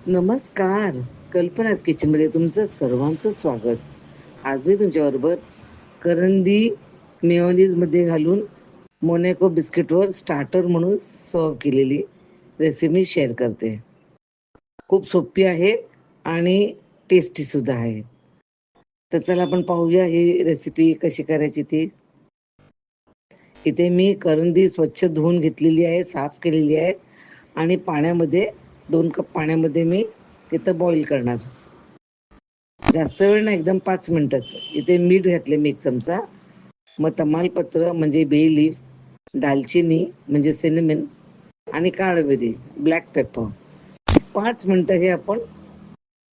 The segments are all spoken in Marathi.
नमस्कार. कल्पनाज किचनमध्ये तुमचं सर्वांचं स्वागत. आज मी तुमच्याबरोबर करंदी मेयोनीजमध्ये घालून मोनॅको बिस्किटवर स्टार्टर म्हणून सर्व केलेली रेसिपी शेअर करते. खूप सोपी आहे आणि टेस्टीसुद्धा आहे. तर चला आपण पाहूया ही रेसिपी कशी करायची ती. इथे मी करंदी स्वच्छ धुवून घेतलेली आहे, साफ केलेली आहे आणि पाण्यामध्ये 2 कप पाण्यामध्ये मी तिथं बॉईल करणार. जास्त वेळ नाही, एकदम 5 मिनिटच. इथे मीठ घातले मी 1 चमचा, मग तमालपत्र म्हणजे बे लीफ, दालचिनी म्हणजे सिनेमन आणि काळमिरी ब्लॅक पेपर. 5 मिनिटं हे आपण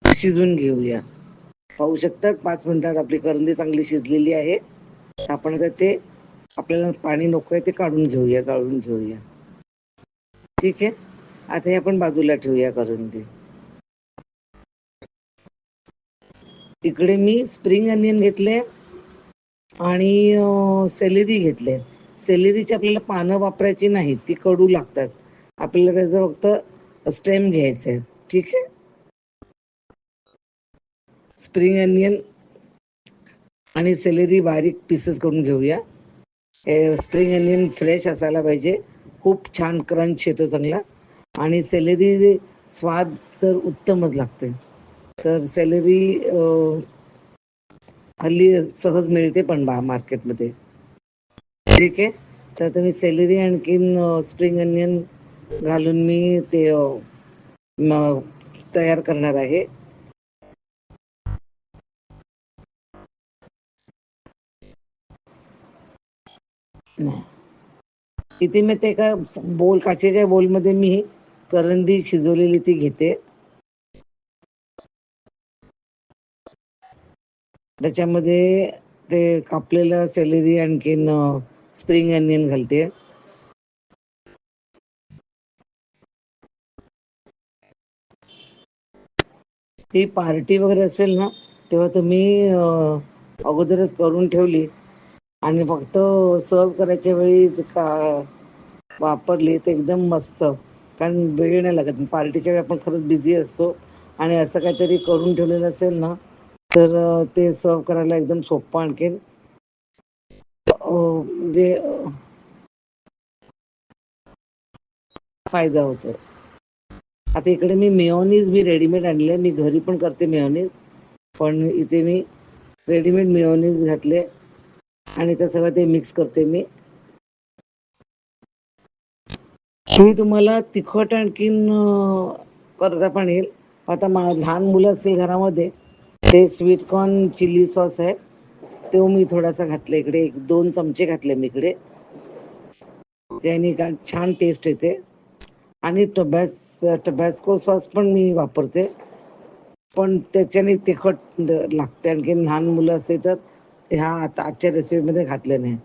शिजवून घेऊया. पाहू शकतात 5 मिनिटात आपली करंदी चांगली शिजलेली आहे. आपण आता ते आपल्याला पाणी नको आहे ते काढून घेऊया. ठीक आहे. आता हे आपण बाजूला ठेवूया करंदी. इकडे मी स्प्रिंग अनियन घेतले आणि सेलेरी घेतले. सेलेरीची आपल्याला पानं वापरायची नाहीत, ती कडू लागतात. आपल्याला त्याचं फक्त स्टेम घ्यायचं आहे. ठीक आहे. स्प्रिंग अनियन आणि सेलेरी बारीक पीसेस करून घेऊया. स्प्रिंग अनियन फ्रेश असायला पाहिजे, खूप छान क्रंच येतो चांगला. आणि सेलेरी स्वाद तर उत्तमच लागते. तर सेलेरी हल्ली सहज मिळते पण मार्केटमध्ये. ठीक आहे. तर तुम्ही सेलेरी आणखीन स्प्रिंग अनियन घालून मी ते तयार करणार आहे. इथे मी ते एका काचेच्या बोलमध्ये मी करंदी शिजवलेली ती घेते. त्याच्यामध्ये ते कापलेलं सेलेरी आणखीन स्प्रिंग अनियन घालते. ही पार्टी वगैरे असेल ना, तेव्हा तुम्ही अगोदरच करून ठेवली आणि फक्त सर्व करायच्या वेळी वापरली तर एकदम मस्त. कारण वेळ नाही लागत. पार्टीच्या वेळी आपण खरंच बिझी असतो आणि असं काहीतरी करून ठेवलेलं असेल ना, तर ते सर्व करायला एकदम सोपं आणखीन म्हणजे फायदा होतो. आता इकडे मी रेडीमेड आणले. मी घरी पण करते मेयोनीज, पण इथे मी रेडीमेड मेयोनीज घातले आणि ते सगळं ते मिक्स करते मी. तुम्हाला तिखट आणखीन करता पण येईल. आता लहान मुलं असतील घरामध्ये, ते स्वीटकॉर्न चिली सॉस आहे, तो मी थोडासा घातला इकडे. 1-2 चमचे घातले मी इकडे. त्याने छान टेस्ट येते. आणि टबॅस्को सॉस पण मी वापरते, पण त्याच्याने तिखट लागते. आणखी लहान मुलं असेल तर ह्या आता आजच्या रेसिपीमध्ये घातलं नाही.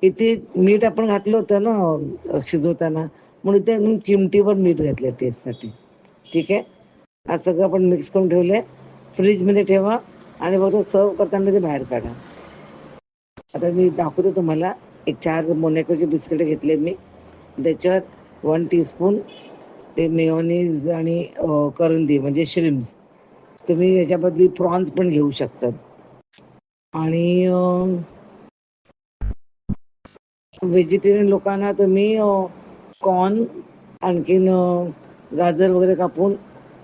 इथे मीठ आपण घातलं होतं ना शिजवताना, म्हणून ते चिमटीवर मीठ घातलं टेस्टसाठी. ठीक आहे. हा सगळं आपण मिक्स करून ठेवले. फ्रीजमध्ये ठेवा आणि फक्त सर्व करताना ते बाहेर काढा. आता मी दाखवते तुम्हाला. 4 मोनॅकोचे बिस्किट घेतले मी. त्याच्यात 1 टीस्पून ते मेयोनीज आणि करंदी म्हणजे श्रिम्स. तुम्ही याच्याबदली प्रॉन्स पण घेऊ शकतात. आणि व्हेजिटेरियन लोकांना तुम्ही कॉर्न आणखीन गाजर वगैरे कापून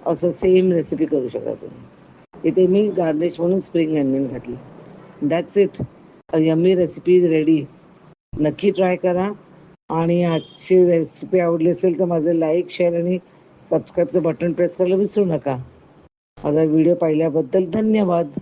असं सेम रेसिपी करू शकता तुम्ही. इथे मी गार्निश म्हणून स्प्रिंग अनियन घातली. That's it. Yummy recipe is ready. नक्की ट्राय करा. आणि आजची रेसिपी आवडली असेल तर माझं लाईक, शेअर आणि सबस्क्राईबचं बटन प्रेस करायला विसरू नका. माझा व्हिडिओ पाहिल्याबद्दल धन्यवाद.